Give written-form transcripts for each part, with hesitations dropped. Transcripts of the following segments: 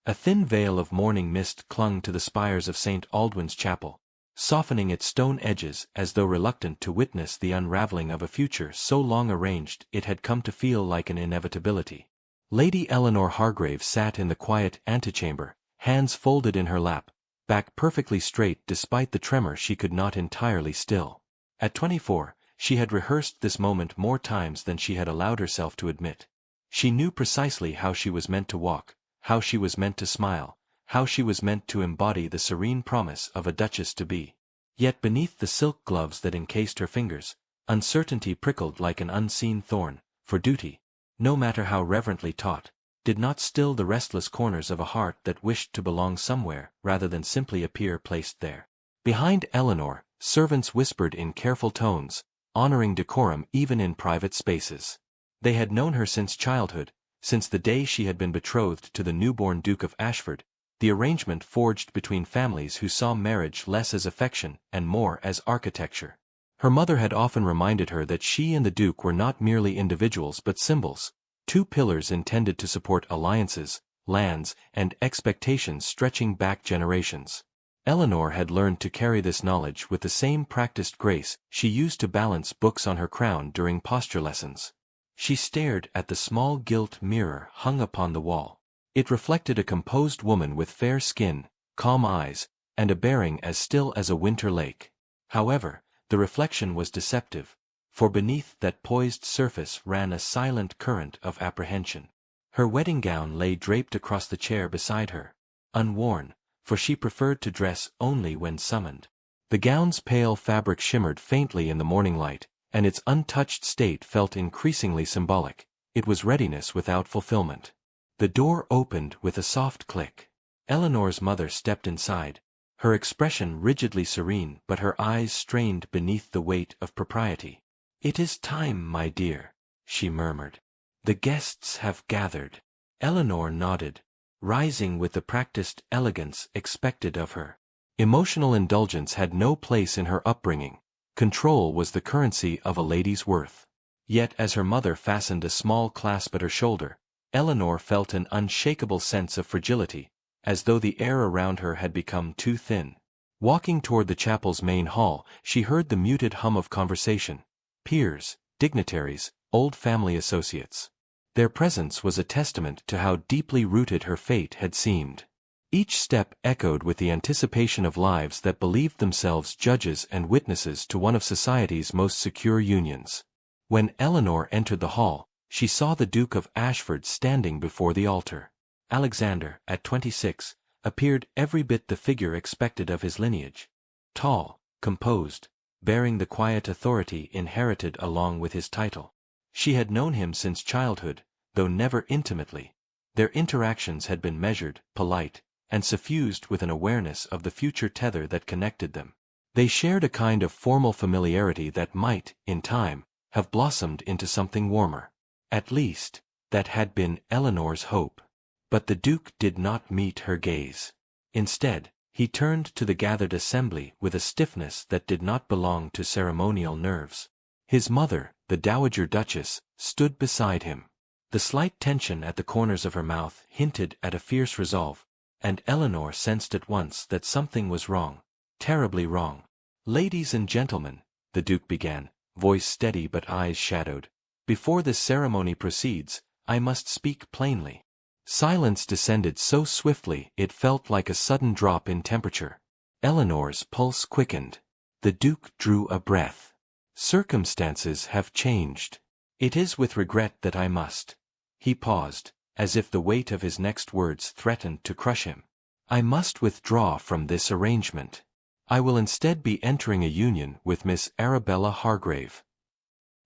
A thin veil of morning mist clung to the spires of St. Aldwyn's Chapel, softening its stone edges as though reluctant to witness the unraveling of a future so long arranged it had come to feel like an inevitability. Lady Eleanor Hargrave sat in the quiet antechamber, hands folded in her lap, back perfectly straight despite the tremor she could not entirely still. At 24, she had rehearsed this moment more times than she had allowed herself to admit. She knew precisely how she was meant to walk, how she was meant to smile, how she was meant to embody the serene promise of a duchess-to-be. Yet beneath the silk gloves that encased her fingers, uncertainty prickled like an unseen thorn, for duty, no matter how reverently taught, did not still the restless corners of a heart that wished to belong somewhere rather than simply appear placed there. Behind Eleanor, servants whispered in careful tones, honoring decorum even in private spaces. They had known her since childhood, since the day she had been betrothed to the newborn Duke of Ashford, the arrangement forged between families who saw marriage less as affection and more as architecture. Her mother had often reminded her that she and the Duke were not merely individuals but symbols, two pillars intended to support alliances, lands, and expectations stretching back generations. Eleanor had learned to carry this knowledge with the same practiced grace she used to balance books on her crown during posture lessons. She stared at the small gilt mirror hung upon the wall. It reflected a composed woman with fair skin, calm eyes, and a bearing as still as a winter lake. However, the reflection was deceptive, for beneath that poised surface ran a silent current of apprehension. Her wedding gown lay draped across the chair beside her, unworn, for she preferred to dress only when summoned. The gown's pale fabric shimmered faintly in the morning light, and its untouched state felt increasingly symbolic. It was readiness without fulfillment. The door opened with a soft click. Eleanor's mother stepped inside, her expression rigidly serene but her eyes strained beneath the weight of propriety. "It is time, my dear," she murmured. "The guests have gathered." Eleanor nodded, rising with the practiced elegance expected of her. Emotional indulgence had no place in her upbringing. Control was the currency of a lady's worth. Yet as her mother fastened a small clasp at her shoulder, Eleanor felt an unshakable sense of fragility, as though the air around her had become too thin. Walking toward the chapel's main hall, she heard the muted hum of conversation. Peers, dignitaries, old family associates. Their presence was a testament to how deeply rooted her fate had seemed. Each step echoed with the anticipation of lives that believed themselves judges and witnesses to one of society's most secure unions. When Eleanor entered the hall, she saw the Duke of Ashford standing before the altar. Alexander, at 26, appeared every bit the figure expected of his lineage. Tall, composed, bearing the quiet authority inherited along with his title. She had known him since childhood, though never intimately. Their interactions had been measured, polite, and suffused with an awareness of the future tether that connected them. They shared a kind of formal familiarity that might, in time, have blossomed into something warmer. At least, that had been Eleanor's hope. But the Duke did not meet her gaze. Instead, he turned to the gathered assembly with a stiffness that did not belong to ceremonial nerves. His mother, the Dowager Duchess, stood beside him. The slight tension at the corners of her mouth hinted at a fierce resolve, and Eleanor sensed at once that something was wrong, terribly wrong. "Ladies and gentlemen," the Duke began, voice steady but eyes shadowed, "before this ceremony proceeds, I must speak plainly." Silence descended so swiftly it felt like a sudden drop in temperature. Eleanor's pulse quickened. The Duke drew a breath. "Circumstances have changed. It is with regret that I must." He paused, as if the weight of his next words threatened to crush him. "I must withdraw from this arrangement. I will instead be entering a union with Miss Arabella Hargrave."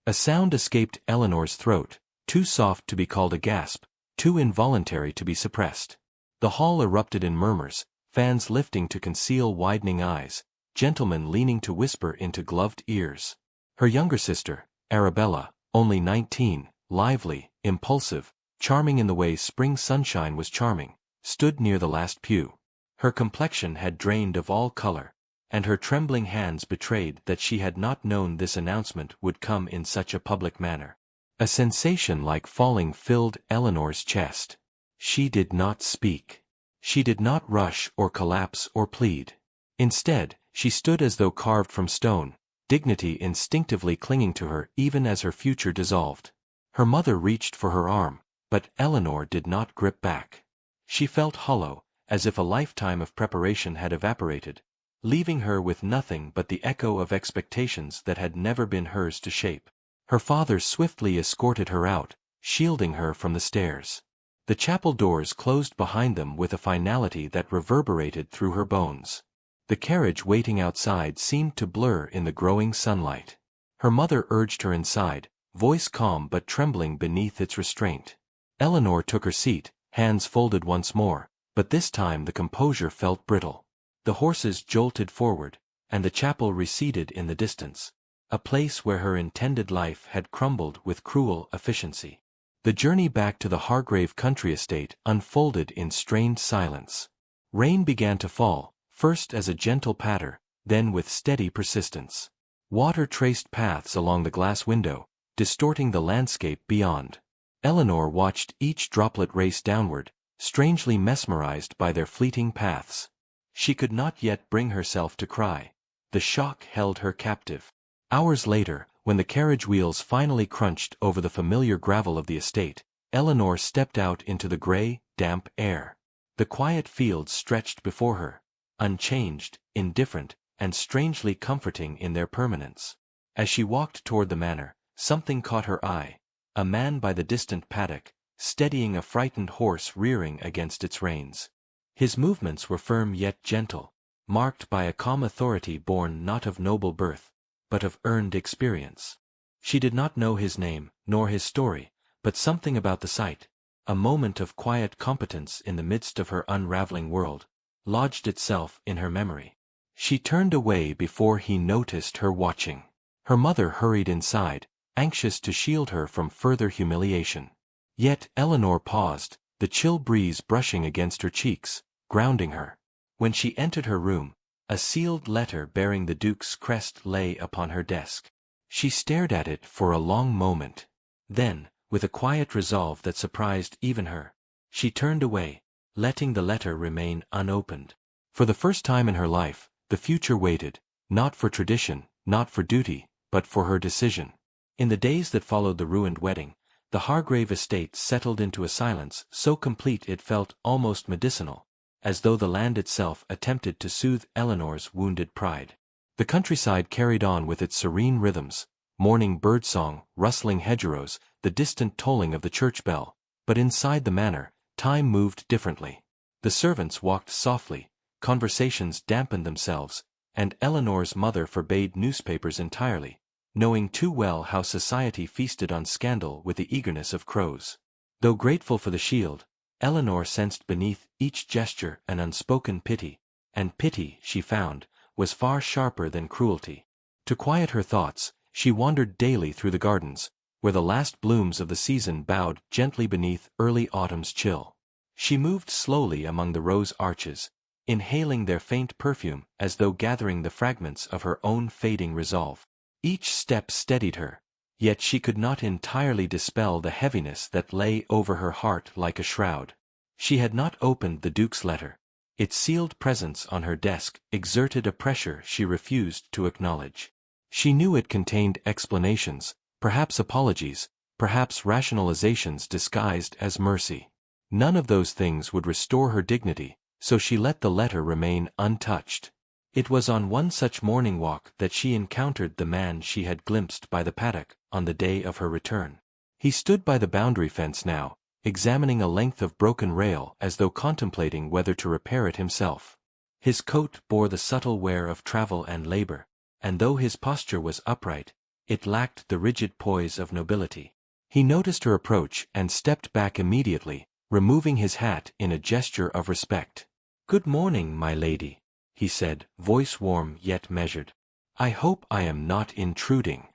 A sound escaped Eleanor's throat, too soft to be called a gasp, too involuntary to be suppressed. The hall erupted in murmurs, fans lifting to conceal widening eyes, gentlemen leaning to whisper into gloved ears. Her younger sister, Arabella, only 19, lively, impulsive, charming in the way spring sunshine was charming, stood near the last pew. Her complexion had drained of all color, and her trembling hands betrayed that she had not known this announcement would come in such a public manner. A sensation like falling filled Eleanor's chest. She did not speak. She did not rush or collapse or plead. Instead, she stood as though carved from stone, dignity instinctively clinging to her even as her future dissolved. Her mother reached for her arm, but Eleanor did not grip back. She felt hollow, as if a lifetime of preparation had evaporated, leaving her with nothing but the echo of expectations that had never been hers to shape. Her father swiftly escorted her out, shielding her from the stairs. The chapel doors closed behind them with a finality that reverberated through her bones. The carriage waiting outside seemed to blur in the growing sunlight. Her mother urged her inside, voice calm but trembling beneath its restraint. Eleanor took her seat, hands folded once more, but this time the composure felt brittle. The horses jolted forward, and the chapel receded in the distance, a place where her intended life had crumbled with cruel efficiency. The journey back to the Hargrave country estate unfolded in strained silence. Rain began to fall, first as a gentle patter, then with steady persistence. Water traced paths along the glass window, distorting the landscape beyond. Eleanor watched each droplet race downward, strangely mesmerized by their fleeting paths. She could not yet bring herself to cry. The shock held her captive. Hours later, when the carriage wheels finally crunched over the familiar gravel of the estate, Eleanor stepped out into the gray, damp air. The quiet fields stretched before her, unchanged, indifferent, and strangely comforting in their permanence. As she walked toward the manor, something caught her eye. A man by the distant paddock, steadying a frightened horse rearing against its reins. His movements were firm yet gentle, marked by a calm authority born not of noble birth, but of earned experience. She did not know his name, nor his story, but something about the sight, a moment of quiet competence in the midst of her unraveling world, lodged itself in her memory. She turned away before he noticed her watching. Her mother hurried inside, anxious to shield her from further humiliation. Yet Eleanor paused, the chill breeze brushing against her cheeks, grounding her. When she entered her room, a sealed letter bearing the Duke's crest lay upon her desk. She stared at it for a long moment. Then, with a quiet resolve that surprised even her, she turned away, letting the letter remain unopened. For the first time in her life, the future waited, not for tradition, not for duty, but for her decision. In the days that followed the ruined wedding, the Hargrave estate settled into a silence so complete it felt almost medicinal, as though the land itself attempted to soothe Eleanor's wounded pride. The countryside carried on with its serene rhythms, morning birdsong, rustling hedgerows, the distant tolling of the church bell, but inside the manor, time moved differently. The servants walked softly, conversations dampened themselves, and Eleanor's mother forbade newspapers entirely, knowing too well how society feasted on scandal with the eagerness of crows. Though grateful for the shield, Eleanor sensed beneath each gesture an unspoken pity, and pity, she found, was far sharper than cruelty. To quiet her thoughts, she wandered daily through the gardens, where the last blooms of the season bowed gently beneath early autumn's chill. She moved slowly among the rose arches, inhaling their faint perfume as though gathering the fragments of her own fading resolve. Each step steadied her, yet she could not entirely dispel the heaviness that lay over her heart like a shroud. She had not opened the Duke's letter. Its sealed presence on her desk exerted a pressure she refused to acknowledge. She knew it contained explanations, perhaps apologies, perhaps rationalizations disguised as mercy. None of those things would restore her dignity, so she let the letter remain untouched. It was on one such morning walk that she encountered the man she had glimpsed by the paddock on the day of her return. He stood by the boundary fence now, examining a length of broken rail as though contemplating whether to repair it himself. His coat bore the subtle wear of travel and labor, and though his posture was upright, it lacked the rigid poise of nobility. He noticed her approach and stepped back immediately, removing his hat in a gesture of respect. "Good morning, my lady," he said, voice warm yet measured. "I hope I am not intruding."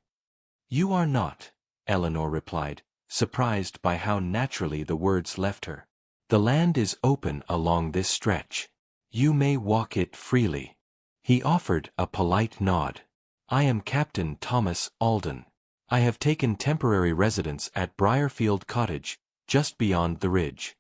"You are not," Eleanor replied, surprised by how naturally the words left her. "The land is open along this stretch. You may walk it freely." He offered a polite nod. "I am Captain Thomas Alden. I have taken temporary residence at Briarfield Cottage, just beyond the ridge."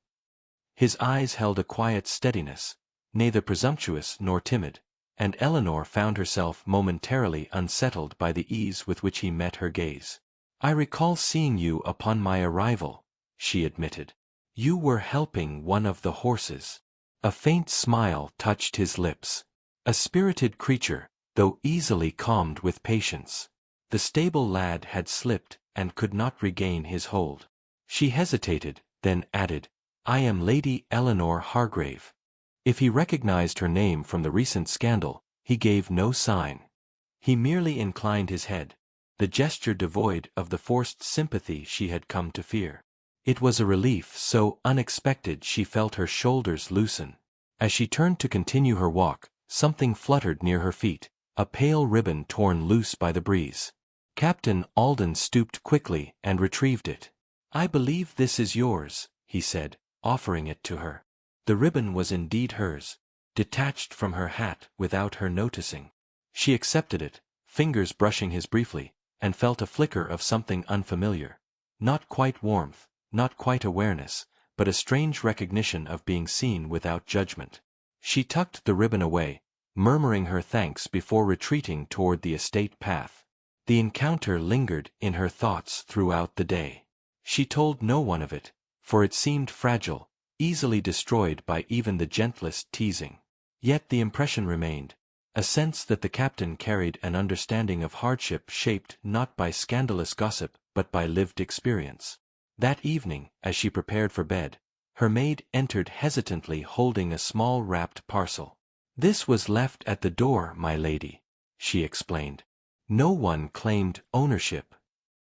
His eyes held a quiet steadiness, neither presumptuous nor timid, and Eleanor found herself momentarily unsettled by the ease with which he met her gaze. "I recall seeing you upon my arrival," she admitted. "You were helping one of the horses." A faint smile touched his lips. A spirited creature, though easily calmed with patience. The stable lad had slipped and could not regain his hold. She hesitated, then added, "I am Lady Eleanor Hargrave." If he recognized her name from the recent scandal, he gave no sign. He merely inclined his head, the gesture devoid of the forced sympathy she had come to fear. It was a relief so unexpected she felt her shoulders loosen. As she turned to continue her walk, something fluttered near her feet, a pale ribbon torn loose by the breeze. Captain Alden stooped quickly and retrieved it. "I believe this is yours," he said, offering it to her. The ribbon was indeed hers, detached from her hat without her noticing. She accepted it, fingers brushing his briefly, and felt a flicker of something unfamiliar. Not quite warmth, not quite awareness, but a strange recognition of being seen without judgment. She tucked the ribbon away, murmuring her thanks before retreating toward the estate path. The encounter lingered in her thoughts throughout the day. She told no one of it, for it seemed fragile, easily destroyed by even the gentlest teasing. Yet the impression remained, a sense that the captain carried an understanding of hardship shaped not by scandalous gossip but by lived experience. That evening, as she prepared for bed, her maid entered hesitantly holding a small wrapped parcel. "This was left at the door, my lady," she explained. "No one claimed ownership."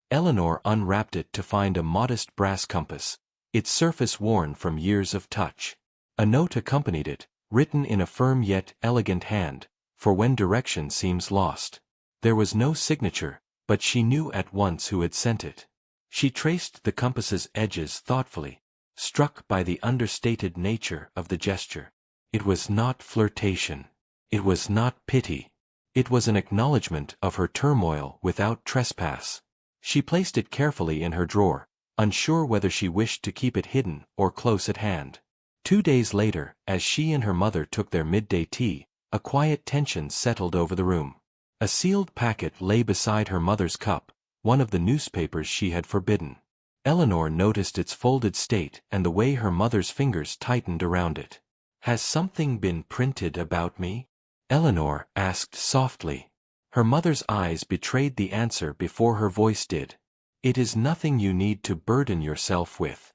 Eleanor unwrapped it to find a modest brass compass, its surface worn from years of touch. A note accompanied it, written in a firm yet elegant hand, for when direction seems lost. There was no signature, but she knew at once who had sent it. She traced the compass's edges thoughtfully, struck by the understated nature of the gesture. It was not flirtation. It was not pity. It was an acknowledgment of her turmoil without trespass. She placed it carefully in her drawer, unsure whether she wished to keep it hidden or close at hand. 2 days later, as she and her mother took their midday tea, a quiet tension settled over the room. A sealed packet lay beside her mother's cup, one of the newspapers she had forbidden. Eleanor noticed its folded state and the way her mother's fingers tightened around it. "Has something been printed about me?" Eleanor asked softly. Her mother's eyes betrayed the answer before her voice did. "It is nothing you need to burden yourself with."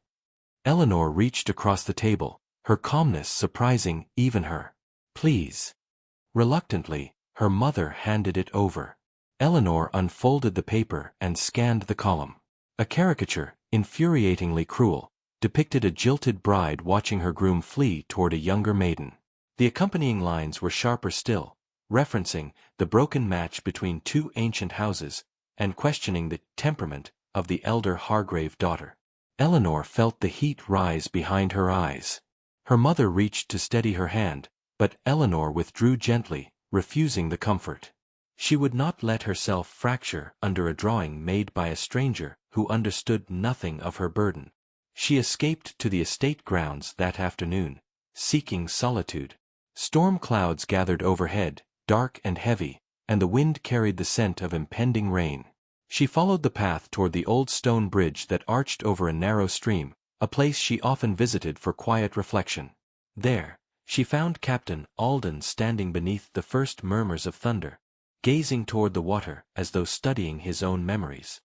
Eleanor reached across the table, her calmness surprising even her. "Please." Reluctantly, her mother handed it over. Eleanor unfolded the paper and scanned the column. A caricature, infuriatingly cruel, depicted a jilted bride watching her groom flee toward a younger maiden. The accompanying lines were sharper still, referencing the broken match between two ancient houses, and questioning the temperament of the elder Hargrave daughter. Eleanor felt the heat rise behind her eyes. Her mother reached to steady her hand, but Eleanor withdrew gently, refusing the comfort. She would not let herself fracture under a drawing made by a stranger who understood nothing of her burden. She escaped to the estate grounds that afternoon, seeking solitude. Storm clouds gathered overhead, dark and heavy, and the wind carried the scent of impending rain. She followed the path toward the old stone bridge that arched over a narrow stream, a place she often visited for quiet reflection. There, she found Captain Alden standing beneath the first murmurs of thunder, gazing toward the water as though studying his own memories.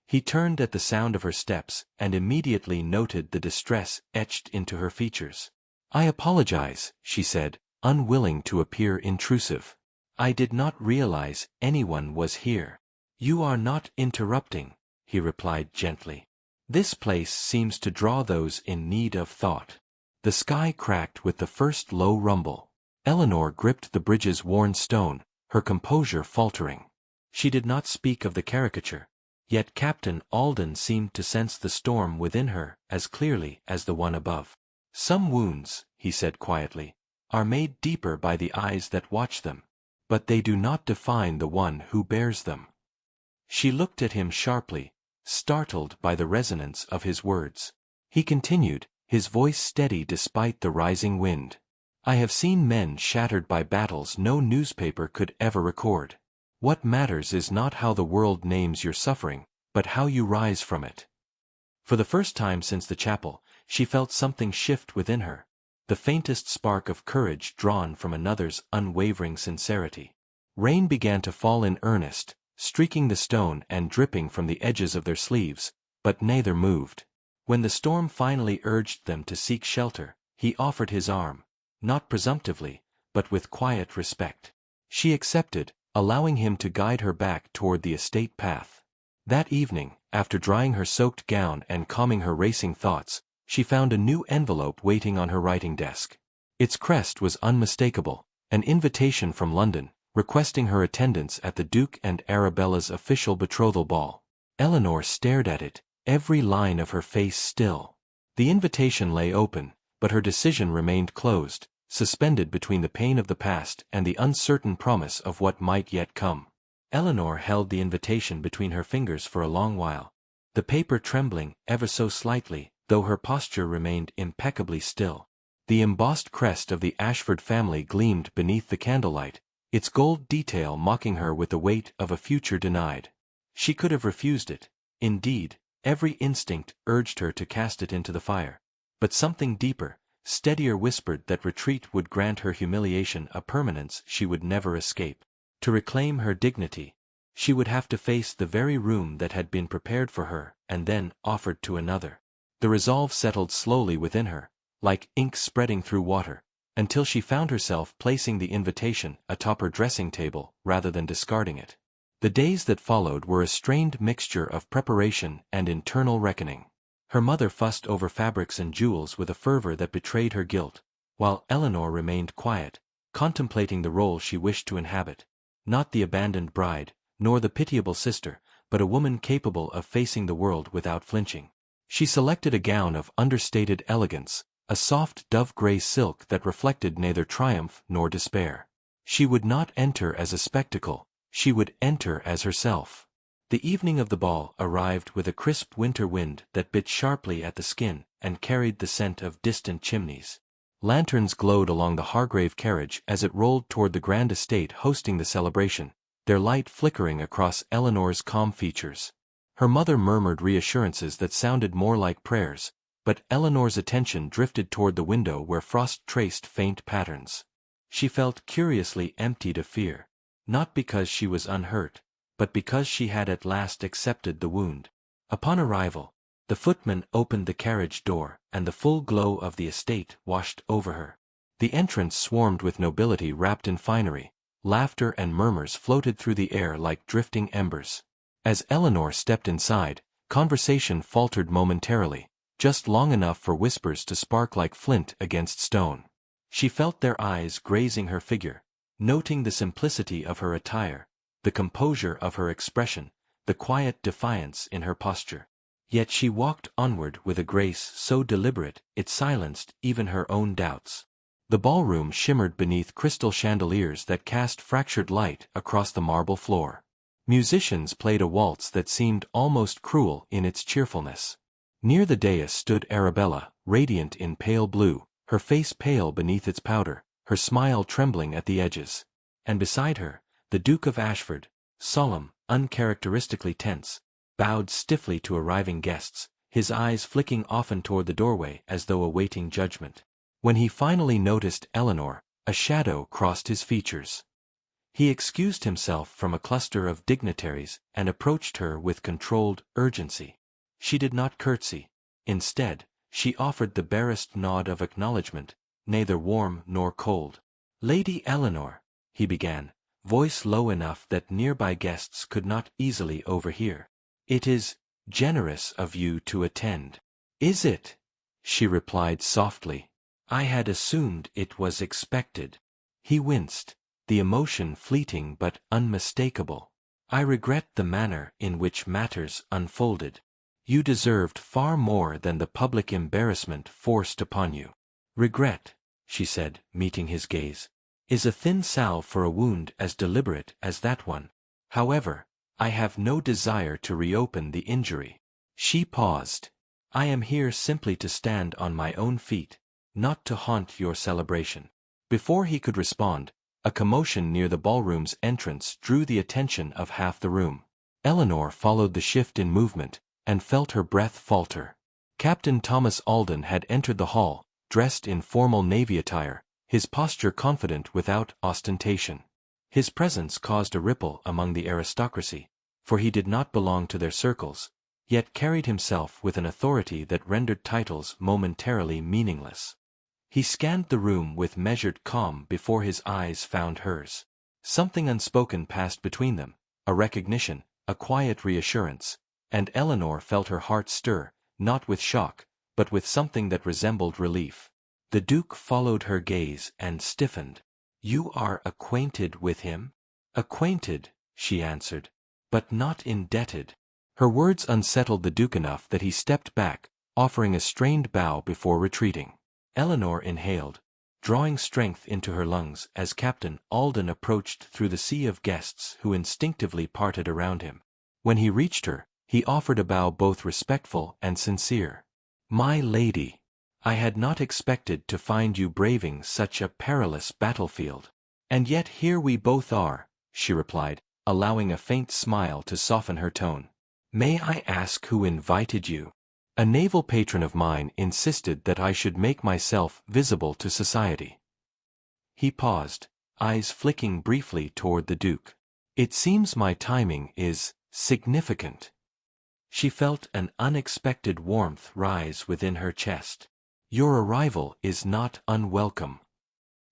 He turned at the sound of her steps and immediately noted the distress etched into her features. "I apologize," she said, unwilling to appear intrusive. "I did not realize anyone was here." "You are not interrupting," he replied gently. "This place seems to draw those in need of thought." The sky cracked with the first low rumble. Eleanor gripped the bridge's worn stone, her composure faltering. She did not speak of the caricature, yet Captain Alden seemed to sense the storm within her as clearly as the one above. "Some wounds," he said quietly, "are made deeper by the eyes that watch them, but they do not define the one who bears them." She looked at him sharply, startled by the resonance of his words. He continued, his voice steady despite the rising wind. "I have seen men shattered by battles no newspaper could ever record. What matters is not how the world names your suffering, but how you rise from it." For the first time since the chapel, she felt something shift within her, the faintest spark of courage drawn from another's unwavering sincerity. Rain began to fall in earnest, streaking the stone and dripping from the edges of their sleeves, but neither moved. When the storm finally urged them to seek shelter, he offered his arm, not presumptively, but with quiet respect. She accepted, allowing him to guide her back toward the estate path. That evening, after drying her soaked gown and calming her racing thoughts, she found a new envelope waiting on her writing desk. Its crest was unmistakable, an invitation from London, requesting her attendance at the Duke and Arabella's official betrothal ball. Eleanor stared at it, every line of her face still. The invitation lay open, but her decision remained closed, suspended between the pain of the past and the uncertain promise of what might yet come. Eleanor held the invitation between her fingers for a long while, the paper trembling ever so slightly, though her posture remained impeccably still. The embossed crest of the Ashford family gleamed beneath the candlelight, its gold detail mocking her with the weight of a future denied. She could have refused it. Indeed, every instinct urged her to cast it into the fire. But something deeper, steadier whispered that retreat would grant her humiliation a permanence she would never escape. To reclaim her dignity, she would have to face the very room that had been prepared for her and then offered to another. The resolve settled slowly within her, like ink spreading through water, until she found herself placing the invitation atop her dressing table rather than discarding it. The days that followed were a strained mixture of preparation and internal reckoning. Her mother fussed over fabrics and jewels with a fervor that betrayed her guilt, while Eleanor remained quiet, contemplating the role she wished to inhabit. Not the abandoned bride, nor the pitiable sister, but a woman capable of facing the world without flinching. She selected a gown of understated elegance, a soft dove-gray silk that reflected neither triumph nor despair. She would not enter as a spectacle, she would enter as herself. The evening of the ball arrived with a crisp winter wind that bit sharply at the skin and carried the scent of distant chimneys. Lanterns glowed along the Hargrave carriage as it rolled toward the grand estate hosting the celebration, their light flickering across Eleanor's calm features. Her mother murmured reassurances that sounded more like prayers, but Eleanor's attention drifted toward the window where frost traced faint patterns. She felt curiously emptied of fear, not because she was unhurt, but because she had at last accepted the wound. Upon arrival, the footman opened the carriage door, and the full glow of the estate washed over her. The entrance swarmed with nobility wrapped in finery, laughter and murmurs floated through the air like drifting embers. As Eleanor stepped inside, conversation faltered momentarily, just long enough for whispers to spark like flint against stone. She felt their eyes grazing her figure, noting the simplicity of her attire, the composure of her expression, the quiet defiance in her posture. Yet she walked onward with a grace so deliberate it silenced even her own doubts. The ballroom shimmered beneath crystal chandeliers that cast fractured light across the marble floor. Musicians played a waltz that seemed almost cruel in its cheerfulness. Near the dais stood Arabella, radiant in pale blue, her face pale beneath its powder, her smile trembling at the edges. And beside her, the Duke of Ashford, solemn, uncharacteristically tense, bowed stiffly to arriving guests, his eyes flicking often toward the doorway as though awaiting judgment. When he finally noticed Eleanor, a shadow crossed his features. He excused himself from a cluster of dignitaries and approached her with controlled urgency. She did not curtsy. Instead, she offered the barest nod of acknowledgment, neither warm nor cold. "Lady Eleanor," he began, voice low enough that nearby guests could not easily overhear. "It is generous of you to attend." "Is it?" she replied softly. "I had assumed it was expected." He winced, the emotion fleeting but unmistakable. "I regret the manner in which matters unfolded. You deserved far more than the public embarrassment forced upon you." "Regret," she said, meeting his gaze, "is a thin salve for a wound as deliberate as that one. However, I have no desire to reopen the injury." She paused. I am here simply to stand on my own feet, not to haunt your celebration." Before he could respond, a commotion near the ballroom's entrance drew the attention of half the room. Eleanor followed the shift in movement, and felt her breath falter. Captain Thomas Alden had entered the hall, dressed in formal navy attire, his posture confident without ostentation. His presence caused a ripple among the aristocracy, for he did not belong to their circles, yet carried himself with an authority that rendered titles momentarily meaningless. He scanned the room with measured calm before his eyes found hers. Something unspoken passed between them, a recognition, a quiet reassurance, and Eleanor felt her heart stir, not with shock, but with something that resembled relief. The Duke followed her gaze and stiffened. "You are acquainted with him?" "Acquainted," she answered, "but not indebted." Her words unsettled the Duke enough that he stepped back, offering a strained bow before retreating. Eleanor inhaled, drawing strength into her lungs as Captain Alden approached through the sea of guests who instinctively parted around him. When he reached her, he offered a bow both respectful and sincere. "My lady, I had not expected to find you braving such a perilous battlefield." "And yet here we both are," she replied, allowing a faint smile to soften her tone. "May I ask who invited you?" "A naval patron of mine insisted that I should make myself visible to society." He paused, eyes flicking briefly toward the Duke. "It seems my timing is significant." She felt an unexpected warmth rise within her chest. "Your arrival is not unwelcome."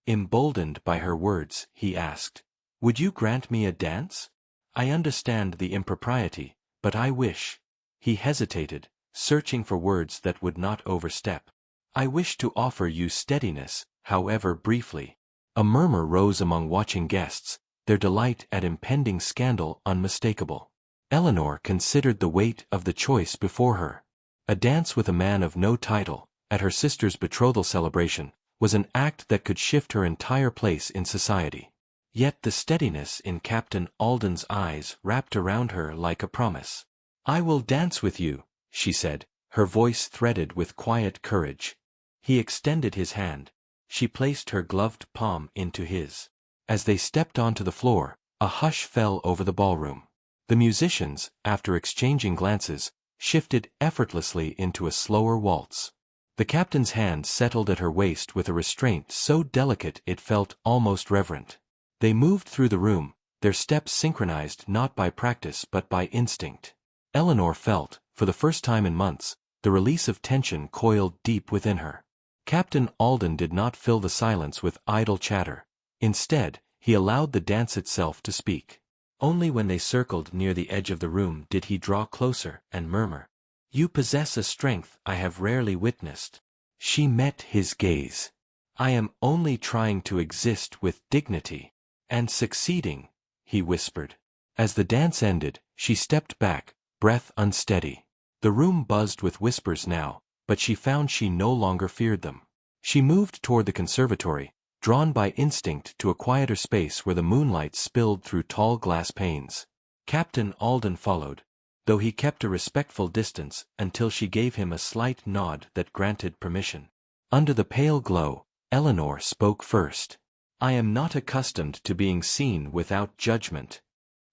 Emboldened by her words, he asked, "Would you grant me a dance? I understand the impropriety, but I wish—" He hesitated, searching for words that would not overstep. "I wish to offer you steadiness, however briefly." A murmur rose among watching guests, their delight at impending scandal unmistakable. Eleanor considered the weight of the choice before her. A dance with a man of no title, at her sister's betrothal celebration, was an act that could shift her entire place in society. Yet the steadiness in Captain Alden's eyes wrapped around her like a promise. "I will dance with you," she said, her voice threaded with quiet courage. He extended his hand. She placed her gloved palm into his. As they stepped onto the floor, a hush fell over the ballroom. The musicians, after exchanging glances, shifted effortlessly into a slower waltz. The captain's hand settled at her waist with a restraint so delicate it felt almost reverent. They moved through the room, their steps synchronized not by practice but by instinct. Eleanor felt, for the first time in months, the release of tension coiled deep within her. Captain Alden did not fill the silence with idle chatter. Instead, he allowed the dance itself to speak. Only when they circled near the edge of the room did he draw closer and murmur, "You possess a strength I have rarely witnessed." She met his gaze. "I am only trying to exist with dignity." "And succeeding," he whispered. As the dance ended, she stepped back, breath unsteady. The room buzzed with whispers now, but she found she no longer feared them. She moved toward the conservatory, drawn by instinct to a quieter space where the moonlight spilled through tall glass panes. Captain Alden followed, though he kept a respectful distance until she gave him a slight nod that granted permission. Under the pale glow, Eleanor spoke first. "I am not accustomed to being seen without judgment."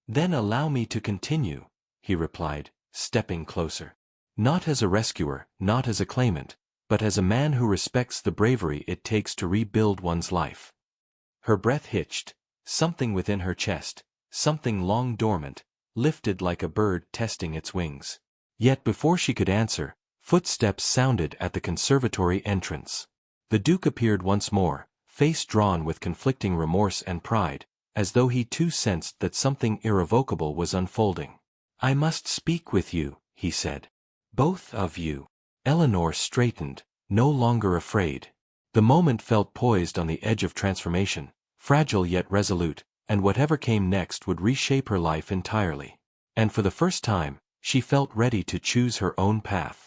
"Then allow me to continue," he replied, stepping closer. "Not as a rescuer, not as a claimant, but as a man who respects the bravery it takes to rebuild one's life." Her breath hitched, something within her chest, something long dormant, lifted like a bird testing its wings. Yet before she could answer, footsteps sounded at the conservatory entrance. The Duke appeared once more, face drawn with conflicting remorse and pride, as though he too sensed that something irrevocable was unfolding. "I must speak with you," he said. "Both of you." Eleanor straightened, no longer afraid. The moment felt poised on the edge of transformation, fragile yet resolute, and whatever came next would reshape her life entirely. And for the first time, she felt ready to choose her own path.